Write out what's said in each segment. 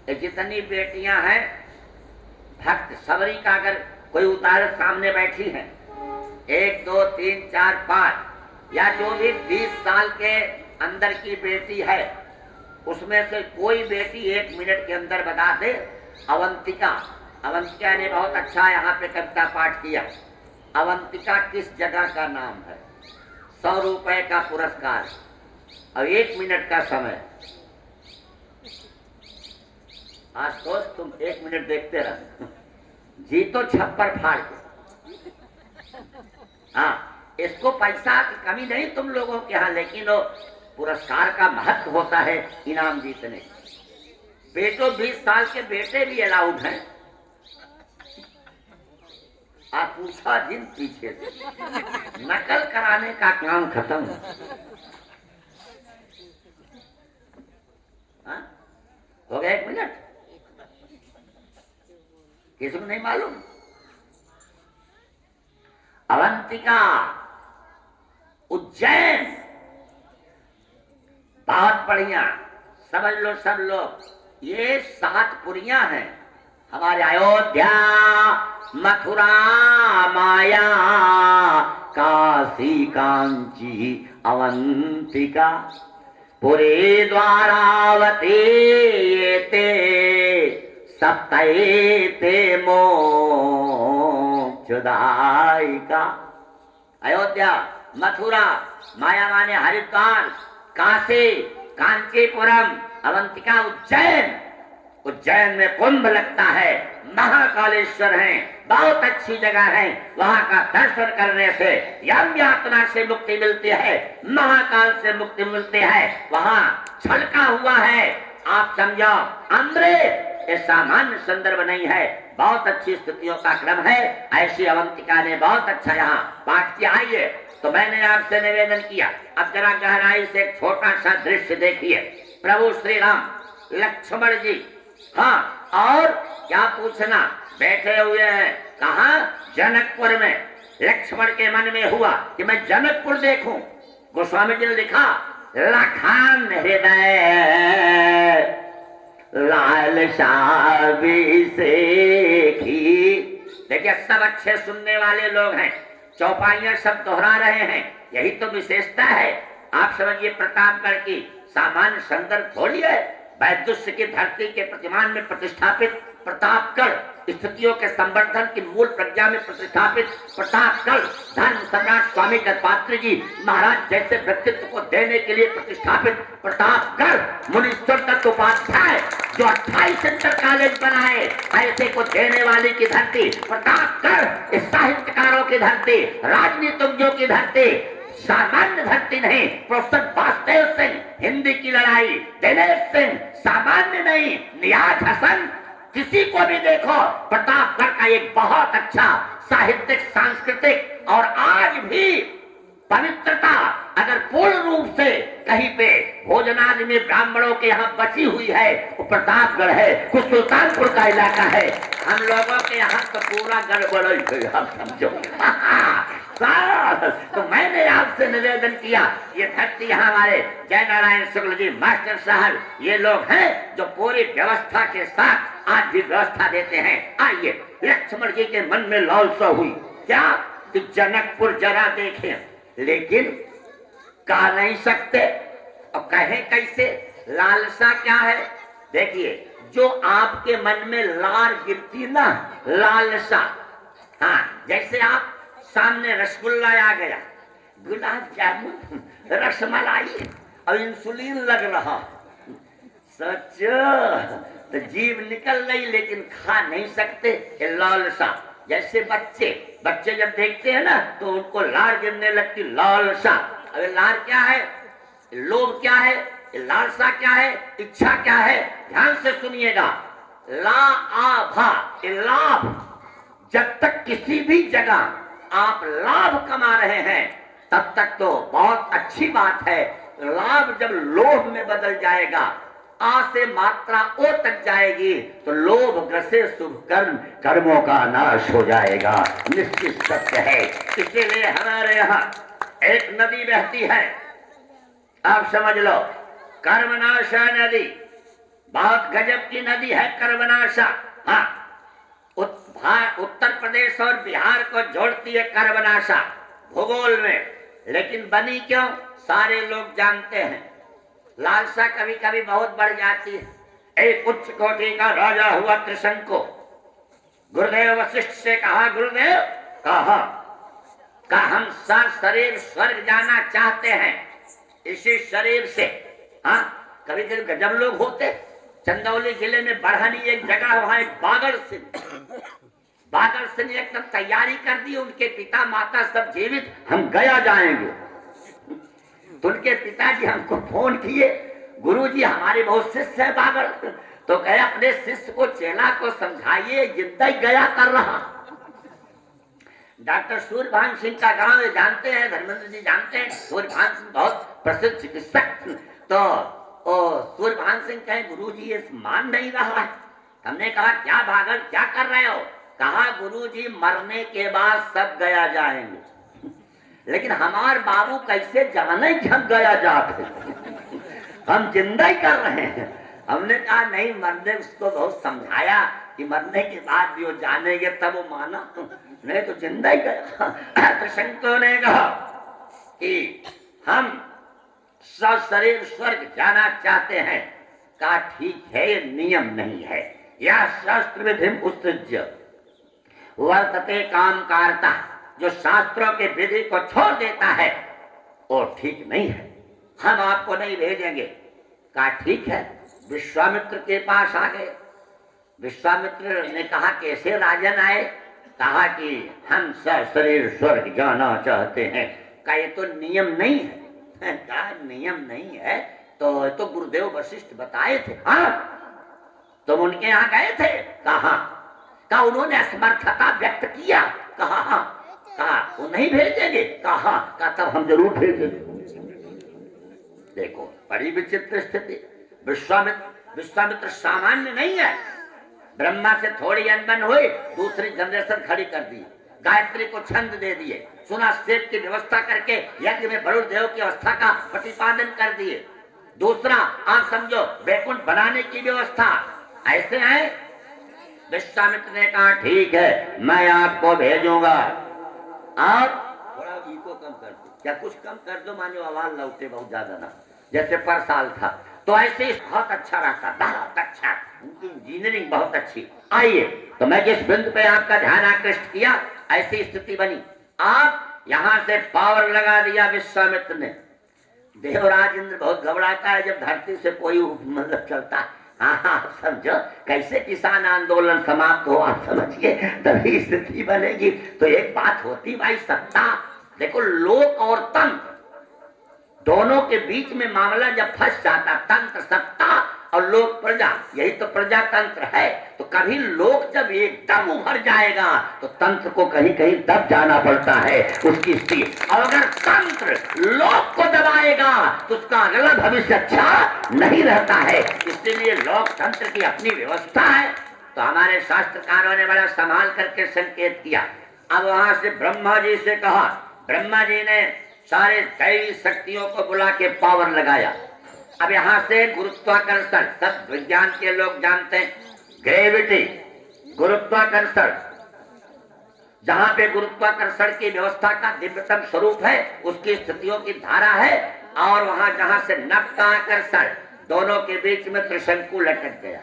ये जितनी बेटियां हैं भक्त सबरी का अगर कोई उदाहरण सामने बैठी है, 1 2 3 4 5 या जो भी 20 साल के अंदर की बेटी है, उसमें से कोई बेटी 1 मिनट के अंदर बता दे। अवंतिका, अवंतिका ने बहुत अच्छा यहाँ पे कविता पाठ किया। अवंतिका किस जगह का नाम है? 100 रुपए का पुरस्कार और 1 मिनट का समय। आशुतोष तुम 1 मिनट देखते रहो, जी तो छप्पर फाड़ के। हाँ, इसको पैसा की कमी नहीं तुम लोगों के यहाँ, लेकिन वो पुरस्कार का महत्व होता है इनाम जीतने। बेटो 20 साल के बेटे भी अलाउड हैं। आप पूछा जिन पीछे से, नकल कराने का काम खत्म। हाँ? हो गया 1 मिनट? किसी को नहीं मालूम? अवंतिका, उज्जैन, बहुत बढ़िया, समझ लो सब लोग। ये 7 पुरियां हैं हमारे। अयोध्या, मथुरा, माया, काशी, कांची, अवंतिका, पुरी, द्वारावती, ये ते सप्तैते मोक्षदायिका। अयोध्या, मथुरा, माया माने हरिद्वार, काशी, कांचीपुरम, अवंतिका, उज्जैन। उज्जैन में कुंभ लगता है, महाकालेश्वर है, बहुत अच्छी जगह है। वहां का दर्शन करने से यम यातना से मुक्ति मिलती है, महाकाल से मुक्ति मिलती है। वहां छलका हुआ है, आप समझो अमृत। ये सामान्य संदर्भ नहीं है, बहुत अच्छी स्थितियों का क्रम है। ऐसी अवंतिका ने बहुत अच्छा यहाँ पाठ किया। आइए, तो मैंने आपसे निवेदन किया, अब जरा गहराई से एक छोटा सा दृश्य देखिए। प्रभु श्री राम लक्ष्मण जी, हाँ, और क्या पूछना, बैठे हुए हैं कहाँ? जनकपुर में। लक्ष्मण के मन में हुआ कि मैं जनकपुर देखूं। गोस्वामी जी ने लिखा, लखान हृदय लालसा विसेखी। देखिए, सब अच्छे सुनने वाले लोग हैं, चौपाइयां सब दोहरा रहे हैं, यही तो विशेषता है। आप समझिए, प्रतापगढ़ की सामान्य संदर्भ थोड़ी है। वैदुष्य की धरती के प्रतिमान में प्रतिष्ठापित प्रतापगढ़, स्थितियों के संवर्धन की मूल प्रज्ञा में प्रतिष्ठापित प्रतापगढ़, धर्म सम्राट स्वामी दत्तात्रेय जी महाराज जैसे व्यक्तित्व को देने के लिए प्रतिष्ठापित प्रतापगढ़, मुनीश्वर दत्त उपाध्याय जो 28 इंटर कॉलेज बनाए, ऐसे को देने वाली की धरती प्रतापगढ़। इस साहित्यकारों की धरती, राजनीतिज्ञों की धरती, सामान्य धरती नहीं। प्रोफेसर वासुदेव सिंह, हिंदी की लड़ाई, दिनेश सिंह, सामान्य नहीं। नियाज हसन, किसी को भी देखो, प्रतापगढ़ का एक बहुत अच्छा साहित्यिक, सांस्कृतिक और आज भी पवित्रता अगर पूर्ण रूप से कहीं पे भोजनादि में ब्राह्मणों के यहाँ बची हुई है, वो प्रतापगढ़ है। कुछ सुल्तानपुर का इलाका है। हम लोगों के यहाँ तो पूरा गड़बड़ है, हम समझो। तो मैंने आपसे निवेदन किया, ये धरती यहाँ हमारे जय नारायण शुक्ल जी मास्टर साहब, ये लोग हैं जो पूरी व्यवस्था के साथ आज भी व्यवस्था देते हैं। आइए, लक्ष्मण जी के मन में लालसा हुई क्या कि जनकपुर जरा देखें, लेकिन कह नहीं सकते। अब कहें कैसे? लालसा क्या है? देखिए, जो आपके मन में लार गिरती ना, लालसा। हाँ, जैसे आप सामने रसगुल्ला आ गया, गुलाब जामुन, रसमलाई और इंसुलिन लग रहा, सच तो जीभ निकल रही लेकिन खा नहीं सकते। लालसा। जैसे बच्चे जब देखते हैं ना तो उनको लार गिरने लगती, लालसा। अरे लार क्या है? लोभ क्या है? लालसा क्या है? इच्छा क्या है? ध्यान से सुनिएगा। ला आ भा, लाभ। जब तक किसी भी जगह आप लाभ कमा रहे हैं तब तक तो बहुत अच्छी बात है। लाभ जब लोभ में बदल जाएगा, आ से मात्रा ओ तक जाएगी, तो लोभ ग्रसे शुभ कर्मों का नाश हो जाएगा, निश्चित सत्य है। इसीलिए हमारे यहाँ एक नदी बहती है, आप समझ लो, कर्मनाशा नदी। बहुत गजब की नदी है कर्मनाशा। हाँ, उत्तर प्रदेश और बिहार को जोड़ती है कर्मनाशा भूगोल में, लेकिन बनी क्यों सारे लोग जानते हैं। लालसा कभी कभी बहुत बढ़ जाती है। एक उच्च कोटि का राजा हुआ त्रिशंकु। गुरुदेव वशिष्ठ से कहा, गुरुदेव कहा हम सब शरीर स्वर्ग जाना चाहते हैं इसी शरीर से। हाँ, कभी कभी गजब लोग होते। चंदौली जिले में बढ़ानी एक जगह, वहां एक बादल सिंह एकदम तैयारी कर दी। उनके पिता माता सब जीवित, हम गया जाएंगे। तो उनके पिताजी हमको फोन किए, गुरुजी हमारे बहुत शिष्य है बागल, तो कहे अपने शिष्य को चेला को समझाइए, जिंदा ही गया कर रहा। डॉक्टर सूर्यभान सिंह का गांव है, जानते हैं, धर्मेंद्र जी जानते हैं। सूर्यभान सिंह बहुत प्रसिद्ध चिकित्सक। तो सूर्यभान सिंह कहे, गुरुजी ये मान नहीं रहा है। हमने कहा क्या बागल क्या कर रहे हो? कहा गुरुजी मरने के बाद सब गया जाएंगे, लेकिन हमार बाबू कैसे जाने कि हम गया जाते, हम जिंदा ही कर रहे हैं। हमने कहा नहीं, मरने उसको बहुत समझाया कि मरने के बाद भी वो जानेंगे, तब वो माना, नहीं तो जिंदा ही गया। तो शंकर ने कहा कि हम शरीर स्वर्ग जाना चाहते हैं। कहा ठीक है, ये नियम नहीं है, यह शास्त्र विधि उत्सृज्य वर्तते काम कारता। जो शास्त्रों के विधि को छोड़ देता है वो ठीक नहीं है, हम आपको नहीं भेजेंगे। कहा ठीक है। विश्वामित्र के पास आ गए। विश्वामित्र ने कहा कैसे राजन आए? कहा कि हम शरीर स्वर्ग जाना चाहते हैं। कहा ये तो नियम नहीं है। कहा नियम नहीं है तो गुरुदेव वशिष्ठ बताए थे। हाँ, तुम उनके यहाँ गए थे? कहा उन्होंने असमर्थता व्यक्त किया। कहा वो नहीं भेजेंगे। कहा तब हम जरूर भेजेंगे। देखो बड़ी विचित्र स्थिति। विश्वामित्र सामान्य नहीं है। ब्रह्मा से थोड़ी अनबन हुई, दूसरी जनरेशन खड़ी कर दी, गायत्री को छंद दे दिए, सुना सेब की व्यवस्था करके यज्ञ में वरुण देव की अवस्था का प्रतिपादन कर दिए। दूसरा आप समझो वैकुंठ बनाने की व्यवस्था। ऐसे है। विश्वामित्र ने कहा ठीक है, मैं आपको भेजूंगा। आप थोड़ा इको कम कर दो, क्या कुछ कम कर दो, मानो आवाज लौटे बहुत ज्यादा ना, जैसे पर साल था। तो ऐसे बहुत अच्छा रहता, बहुत अच्छा, उनकी इंजीनियरिंग बहुत अच्छी। आइए, तो मैं जिस बिंदु पे आपका ध्यान आकृष्ट किया, ऐसी स्थिति बनी। आप यहां से पावर लगा दिया विश्वामित्र ने। देवराज इंद्र बहुत घबराता है जब धरती से कोई मतलब चलता है। हाँ, समझो कैसे किसान आंदोलन समाप्त हो, आप समझिए, तभी स्थिति बनेगी। तो एक बात होती भाई, सत्ता देखो, लोक और तंत्र दोनों के बीच में मामला जब फंस जाता, तंत्र सत्ता और लोक प्रजा, यही तो प्रजातंत्र है। तो कभी लोक जब एकदम उभर जाएगा तो तंत्र को कहीं कहीं दब जाना पड़ता है उसकी स्थिति। और अगर तंत्र लोक को दबाएगा तो उसका अगला भविष्य अच्छा नहीं रहता है। इसलिए लोकतंत्र की अपनी व्यवस्था है। तो हमारे शास्त्रकारों ने बड़ा संभाल करके संकेत किया। अब वहां से ब्रह्मा जी से कहा, ब्रह्मा जी ने सारे दैवी शक्तियों को बुला के पावर लगाया। अब यहाँ से गुरुत्वाकर्षण, सब विज्ञान के लोग जानते हैं, ग्रेविटी, गुरुत्वाकर्षण, जहां पे गुरुत्वाकर्षण की व्यवस्था का दिव्यतम स्वरूप है, उसकी स्थितियों की धारा है। और वहां जहां से नक्ताकर्षण, दोनों के बीच में त्रिशंकु लटक गया।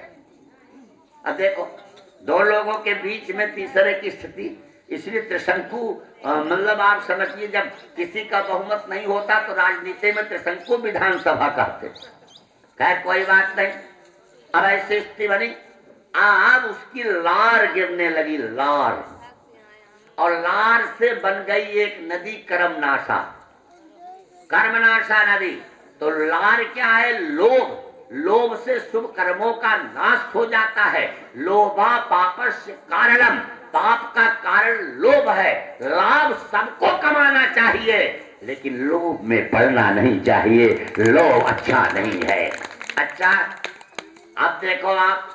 अब देखो, दो लोगों के बीच में तीसरे की स्थिति, इसलिए त्रिशंकु मतलब आप समझिए, जब किसी का बहुमत नहीं होता तो राजनीति में त्रिशंकु विधानसभा कहते। खैर कोई बात नहीं। अब ऐसी स्थिति बनी, अब उसकी लार गिरने लगी, लार, और लार से बन गई एक नदी कर्मनाशा, कर्मनाशा नदी। तो लार क्या है? लोभ, लोभ से शुभ कर्मों का नाश हो जाता है। लोभा पापस्य कारणम, पाप का कारण लोभ है। लाभ सबको कमाना चाहिए, लेकिन लोभ में पड़ना नहीं चाहिए। लोभ अच्छा नहीं है। अच्छा, अब देखो आप,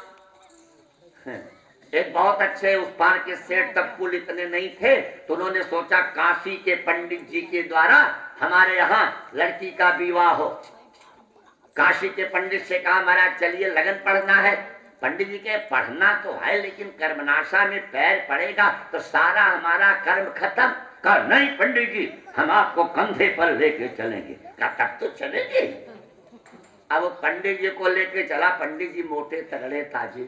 एक बहुत अच्छे उस पार के सेठ तक कुल इतने नहीं थे, तो उन्होंने सोचा काशी के पंडित जी के द्वारा हमारे यहाँ लड़की का विवाह हो। काशी के पंडित से कहा महाराज चलिए लगन पढ़ना है। पंडित जी के पढ़ना तो है लेकिन कर्मनाशा में पैर पड़ेगा तो सारा हमारा कर्म खत्म। कहा नहीं पंडित जी हम आपको कंधे पर लेके चलेंगे। कहा तब तो चलेंगे। अब वो पंडित जी को लेके चला। पंडित जी मोटे तगड़े ताजे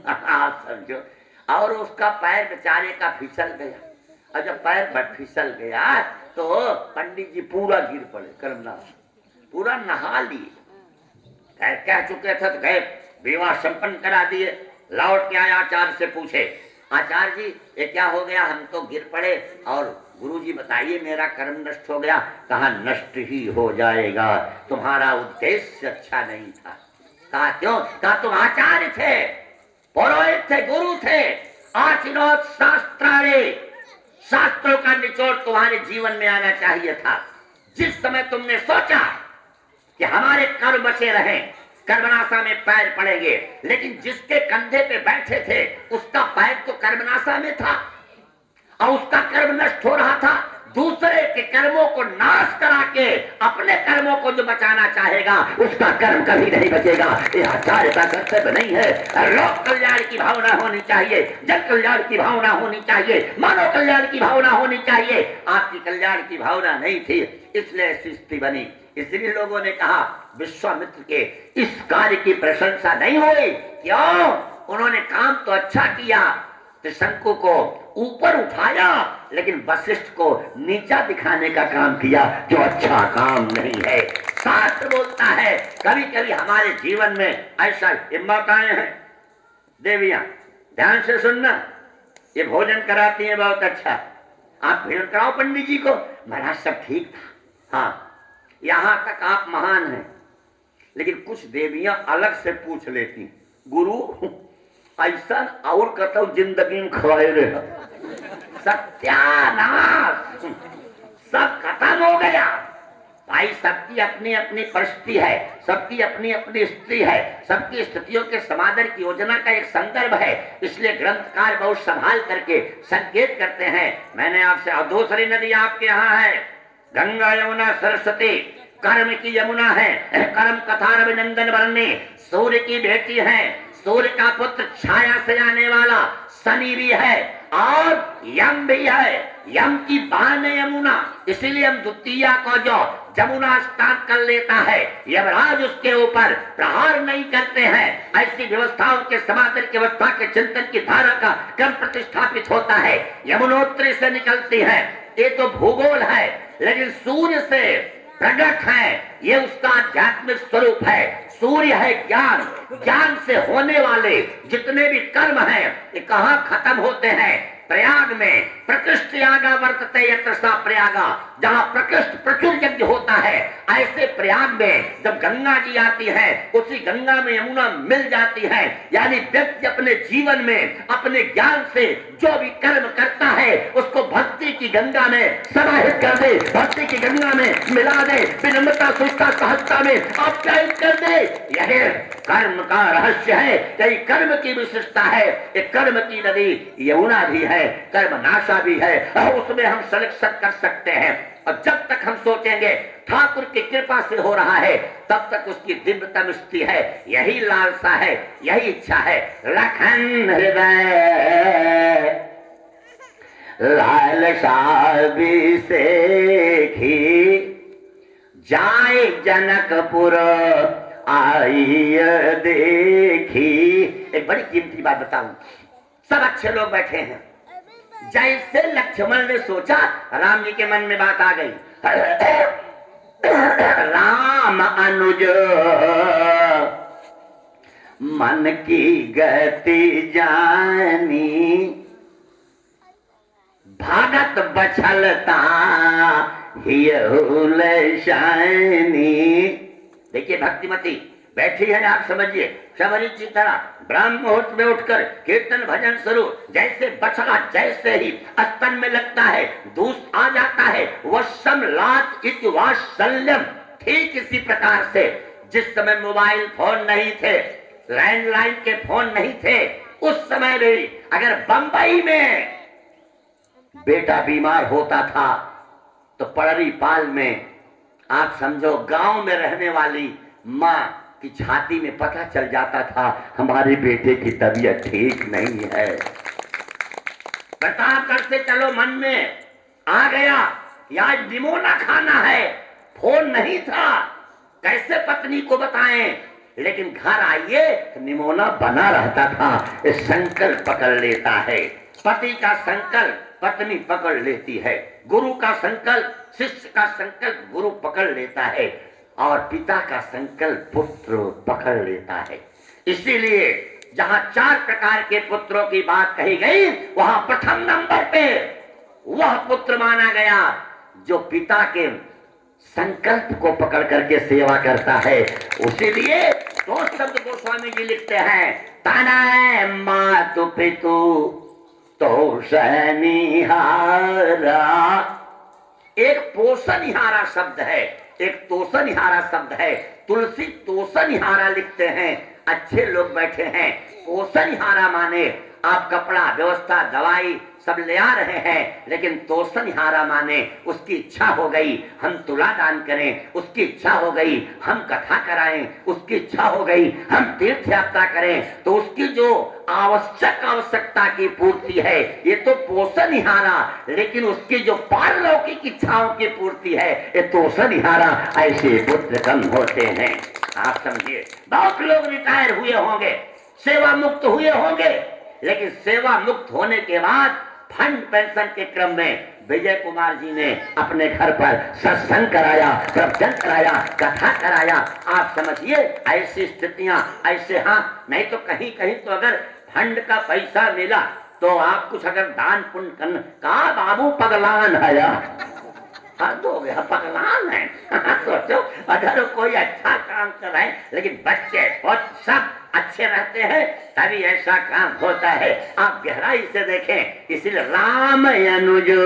आप समझो। और उसका पैर बेचारे का फिसल गया। और जब पैर फिसल गया तो पंडित जी पूरा गिर पड़े। कर्मनाश पूरा नहा लिए। कह चुके थे तो गए विवाह संपन्न करा दिए। लौट के आए आचार्य से पूछे आचार्य जी ये क्या हो गया, हम तो गिर पड़े और गुरुजी बताइए मेरा कर्म नष्ट हो गया। कहा नष्ट ही हो जाएगा, तुम्हारा उद्देश्य अच्छा नहीं था। कहा क्यों? कहा तुम आचार्य थे, पुरोहित थे, गुरु थे। आचिनोत शास्त्राणे, शास्त्रों का निचोड़ तुम्हारे जीवन में आना चाहिए था। जिस समय तुमने सोचा कि हमारे कर्म बचे रहे, कर्मनाशा में पैर पड़ेंगे, लेकिन जिसके कंधे पे बैठे थे उसका पैर तो कर्मनाशा में था और उसका कर्म नष्ट हो रहा था। दूसरे के कर्मों को नाश करा के अपने कर्मों को जो बचाना चाहेगा उसका कर्म कभी नहीं बचेगा। यह आचार्य का कर्तव्य नहीं है। लोक कल्याण की भावना होनी चाहिए, जन कल्याण की भावना होनी चाहिए, मानव कल्याण की भावना होनी चाहिए। आपकी कल्याण की भावना नहीं थी इसलिए ऐसी स्थिति बनी। इसलिए लोगों ने कहा विश्वामित्र के इस कार्य की प्रशंसा नहीं हुई। क्यों? उन्होंने काम तो अच्छा किया, त्रिशंकु को ऊपर उठाया, लेकिन वशिष्ठ को नीचा दिखाने का काम किया जो अच्छा काम नहीं है। शास्त्र बोलता है कभी कभी हमारे जीवन में ऐसा हिम्मताएं हैं। देवियां ध्यान से सुनना, ये भोजन कराती हैं बहुत अच्छा, आप भोजन कराओ पंडित जी को। महाराज सब ठीक था, हाँ यहां तक आप महान हैं, लेकिन कुछ देवियां अलग से पूछ लेती गुरु ऐसा और कतौ जिंदगी में खवाए रहे, सत्यानाश, सब खत्म हो गया। भाई सबकी अपनी अपनी परिस्थिति है, सबकी अपनी अपनी स्थिति है, सबकी स्थितियों के समाधान की योजना का एक संदर्भ है। इसलिए ग्रंथकार बहुत संभाल करके संकेत करते हैं। मैंने आपसे दूसरी नदी आपके यहाँ है, गंगा यमुना सरस्वती कर्म की यमुना है। कर्म कथा रविनंदन वर्णी सूर्य की बेटी है, सूर्य का पुत्र छाया से आने वाला शनि भी है और यम भी है। यम की बहन है यमुना, इसीलिए हम द्वितीया को जो जमुना स्नान कर लेता है यमराज उसके ऊपर प्रहार नहीं करते हैं। ऐसी व्यवस्थाओं के समाधान की व्यवस्था के चिंतन की धारा का क्रम प्रतिष्ठापित होता है। यमुनोत्री से निकलती है, ये तो भूगोल है, लेकिन सूर्य से प्रकट है, ये उसका आध्यात्मिक स्वरूप है। सूर्य है ज्ञान, ज्ञान से होने वाले जितने भी कर्म हैं ये कहाँ खत्म होते हैं? प्रयाग में प्रकृष्ट यागा वर्तते यत्र सा प्रयागा, जहाँ प्रकृष्ट प्रचुर यज्ञ होता है। ऐसे प्रयाग में जब गंगा जी आती है उसी गंगा में यमुना मिल जाती है। यानी व्यक्ति अपने जीवन में अपने ज्ञान से जो भी कर्म करता है उसको भक्ति की गंगा में समाहित कर दे, भक्ति की गंगा में मिला दे, विनम्रता सुष्टा सहजता में आप्यायित कर दे। यह कर्म का रहस्य है, यही कर्म की विशिष्टता है। एक कर्म की नदी यमुना भी है, कर्म नाशा भी है, और उसमें हम सिलेक्शन कर सकते हैं। और जब तक हम सोचेंगे ठाकुर की कृपा से हो रहा है तब तक उसकी दिव्यतम स्थिति है। यही लालसा है, यही इच्छा है। लखन हृदय लालसा भी सेखी, जाए जनकपुर आई देखी। एक बड़ी कीमती बात बताऊं, सब अच्छे लोग बैठे हैं। जैसे लक्ष्मण ने सोचा राम जी के मन में बात आ गई, राम अनुज मन की गति जानी, भागत बछलता शानी। देखिए भक्तिमती बैठी है, आप समझिए शबरी की तरह ब्राह्म मुहूर्त में उठकर कीर्तन भजन शुरू। जैसे बछड़ा जैसे ही स्तन में लगता है दूध आ जाता है, वशम लात इति वात्सल्यम। ठीक इसी प्रकार से जिस समय मोबाइल फोन नहीं थे, लैंडलाइन के फोन नहीं थे, उस समय भी अगर बंबई में बेटा बीमार होता था तो पड़री पाल में आप समझो गांव में रहने वाली माँ की छाती में पता चल जाता था हमारे बेटे की तबीयत ठीक नहीं है। प्रतापगढ़ से चलो मन में आ गया कि आज निमोना खाना है। फोन नहीं था, कैसे पत्नी को बताएं, लेकिन घर आइए तो निमोना बना रहता था। इस संकल्प पकड़ लेता है, पति का संकल्प पत्नी पकड़ लेती है, गुरु का संकल्प शिष्य का संकल्प गुरु पकड़ लेता है, और पिता का संकल्प पुत्र पकड़ लेता है। इसीलिए जहां 4 प्रकार के पुत्रों की बात कही गई, वहां प्रथम नंबर पे वह पुत्र माना गया जो पिता के संकल्प को पकड़ करके सेवा करता है। उसीलिए 2 शब्द गोस्वामी जी लिखते हैं, तनय मातु पितु तोषनिहारा। एक पोषनिहारा शब्द है, एक तोषनिहारा शब्द है। तुलसी तोषनिहारा लिखते हैं, अच्छे लोग बैठे हैं। पोषनिहारा माने आप कपड़ा व्यवस्था दवाई सब ले आ रहे हैं, लेकिन तोषनिहारा माने उसकी इच्छा हो गई हम तुला दान करें, उसकी इच्छा हो गई हम कथा कराएं, उसकी इच्छा हो गई हम तीर्थ यात्रा करें, तो उसकी जो आवश्यकता की पूर्ति है ये तो पोषनिहारा, लेकिन उसकी जो पारलौकिक इच्छाओं की पूर्ति है ये तोषनिहारा। ऐसे पुत्र कम होते हैं। आप समझिए, बहुत लोग रिटायर हुए होंगे, सेवा मुक्त हुए होंगे, लेकिन सेवा मुक्त होने के बाद फंड पेंशन के क्रम में विजय कुमार जी ने अपने घर पर सत्संग कराया, प्रवचन कराया, कथा कराया। आप समझिए ऐसी स्थितियां, ऐसे हाँ, नहीं तो कहीं कहीं तो अगर फंड का पैसा मिला तो आप कुछ अगर दान पुण्य करना, कहा बाबू पगलान है यार, हद हो गया, पगलान है। सोचो अगर कोई अच्छा काम कर रहा है, लेकिन बच्चे बहुत सब अच्छे रहते हैं तभी ऐसा काम होता है। आप गहराई से देखें, इसलिए राम अनुजो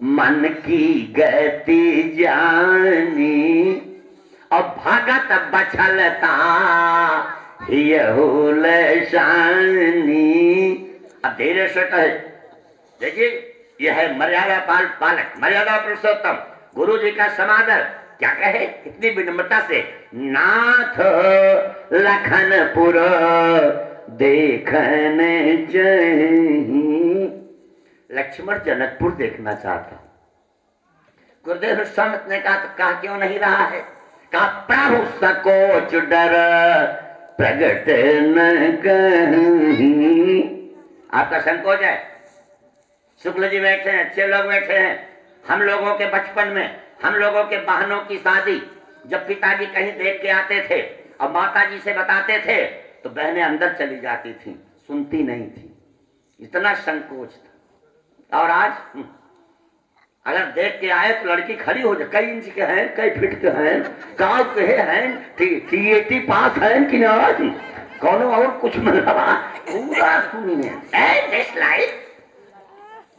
मन की गति जानी और भगत बछलता यहुल शानी। अब धीरे से कहे, देखिए यह है मर्यादा पालक, मर्यादा पुरुषोत्तम, गुरु जी का समादर। क्या कहे कितनी विनम्रता से, नाथ लखनपुर देखन जहीं। लक्ष्मण जनकपुर देखना चाहता। गुरुदेव विश्वामित्र ने कहा, तो कहा क्यों नहीं रहा है? कहा प्रभु सकोच डर प्रगट न कहीं। आपका संकोच है। शुक्ल जी बैठे हैं, अच्छे लोग बैठे हैं। हम लोगों के बचपन में, हम लोगों के बहनों की शादी जब पिताजी कहीं देख के आते थे और माता जी से बताते थे तो बहनें अंदर चली जाती थी, सुनती नहीं थी, इतना संकोच था। और आज अगर देख के आए तो लड़की खड़ी हो जाए, कई इंच के हैं, कई फीट के हैं, गाँव के हैं, TAT पास है कि नहीं, कौन और कुछ मिला, पूरा सुनिए।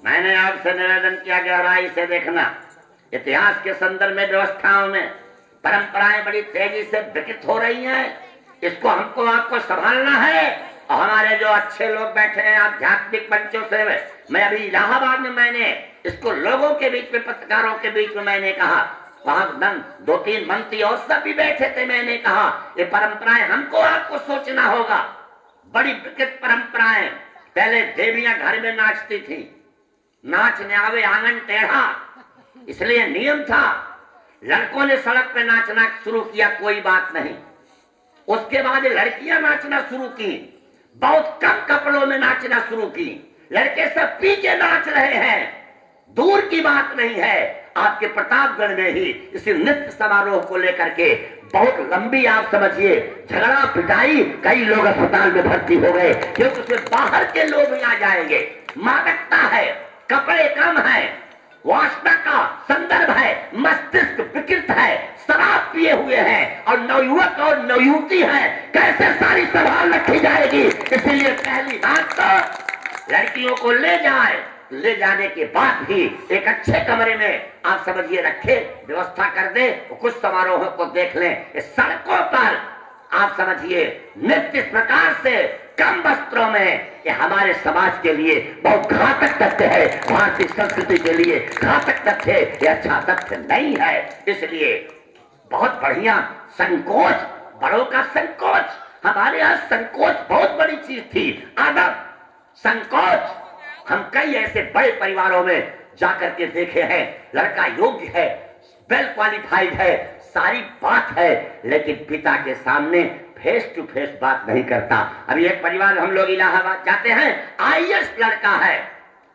मैंने आपसे निवेदन किया गहराई से देखना। इतिहास के संदर्भ में, व्यवस्थाओं में परंपराएं बड़ी तेजी से विकसित हो रही हैं। इसको हमको आपको संभालना है। और हमारे जो अच्छे लोग बैठे हैं आध्यात्मिक मंचों से, मैं अभी इलाहाबाद में मैंने इसको लोगों के बीच में, पत्रकारों के बीच में मैंने कहा, वहां 2-3 मंत्री और सब भी बैठे थे। मैंने कहा ये परंपराएं हमको आपको सोचना होगा। बड़ी विकसित परंपराएं। पहले देवियां घर में नाचती थी, नाच न आवे आंगन टेढ़ा, इसलिए नियम था। लड़कों ने सड़क पे नाचना शुरू किया, कोई बात नहीं। उसके बाद लड़कियां नाचना शुरू की, बहुत कम कपड़ों में नाचना शुरू की। लड़के सब पीछे नाच रहे हैं, दूर की बात नहीं है। आपके प्रतापगढ़ में ही इसी नृत्य समारोह को लेकर के बहुत लंबी, आप समझिए, झगड़ा पिटाई, कई लोग अस्पताल में भर्ती हो गए, क्योंकि उसमें बाहर के लोग भी आ जाएंगे। मादकता है, कपड़े कम है, वासना का संदर्भ है, मस्तिष्क विकृत है, शराब पिए हुए हैं और नवयुवक और नवयुवती है, कैसे सारी संभाल रखी जाएगी? इसीलिए पहली बात तो लड़कियों को ले जाए, ले जाने के बाद भी एक अच्छे कमरे में आप समझिए रखे, व्यवस्था कर दे, कुछ समारोह को देख लें। इस सड़कों पर आप समझिए नृत्य इस प्रकार से कम वस्त्रों में, ये हमारे समाज के लिए बहुत घातक तथ्य है, भारतीय संस्कृति के लिए घातक तथ्य, ये अच्छा तथ्य नहीं है। इसलिए बहुत बढ़िया संकोच, बड़ों का संकोच। हमारे यहाँ संकोच बहुत बड़ी चीज थी, अदब, संकोच। हम कई ऐसे बड़े परिवारों में जाकर के देखे हैं, लड़का योग्य है, वेल क्वालिफाइड है, सारी बात है, लेकिन पिता के सामने फेस टू फेस बात नहीं करता। अभी एक परिवार हम लोग इलाहाबाद जाते हैं, आईएएस लड़का है,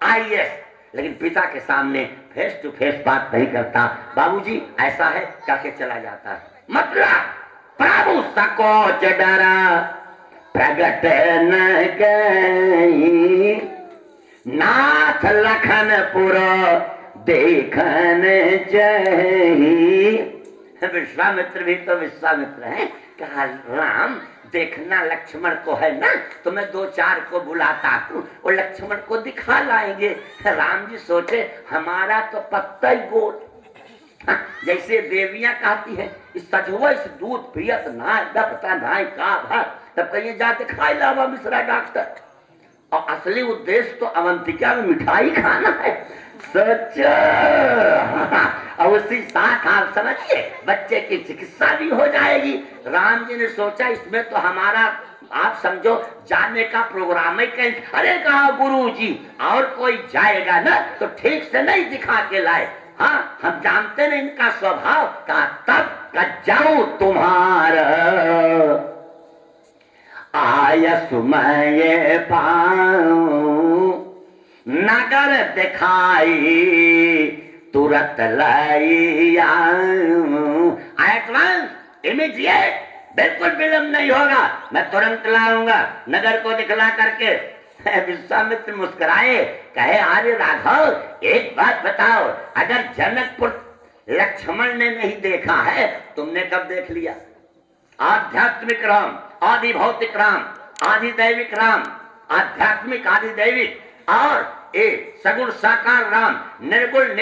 आईएएस, लेकिन पिता के सामने फेस टू फेस बात नहीं करता। बाबूजी ऐसा है, कहके चला जाता है। मतलब प्रभु संकोच डरा प्रगट न गई, नाथ लखनपुर देखन जही। विश्वामित्र भी तो विश्वामित्र है, कहा राम देखना लक्ष्मण को है ना, तो मैं 2-4 को बुलाता हूँ, वो लक्ष्मण को दिखा लाएंगे। राम जी सोचे हमारा तो पत्ता ही गोल, जैसे देवियां कहती है इस सजवा इस दूध पियत ना दबता ना का भात, तब कहिए जाते खाई लावा मिश्रा डॉक्टर। और असली उद्देश्य तो अवंतिका में मिठाई खाना है, सोचो। और उसी साथ आप समझिए बच्चे की चिकित्सा भी हो जाएगी। राम जी ने सोचा इसमें तो हमारा आप समझो जाने का प्रोग्राम ही कहीं। अरे कहा गुरु जी और कोई जाएगा ना तो ठीक से नहीं दिखा के लाए, हाँ हम जानते नहीं इनका स्वभाव का, तब का जाऊं तुम्हारा आयस मैं पाऊं, नगर दिखाई तुरंत लाई आऊं। एट वंस, इमीडिएट, बिल्कुल विलंब नहीं होगा, मैं तुरंत लाऊंगा नगर को दिखला करके। विश्वामित्र मुस्कुराए, कहे अरे राघव एक बात बताओ, अगर जनकपुर लक्ष्मण ने नहीं देखा है, तुमने कब देख लिया? आध्यात्मिक राम, आदि भौतिक राम, आदि दैविक राम, आध्यात्मिक आदि दैविक, और सगुण साकार राम, निर्गुण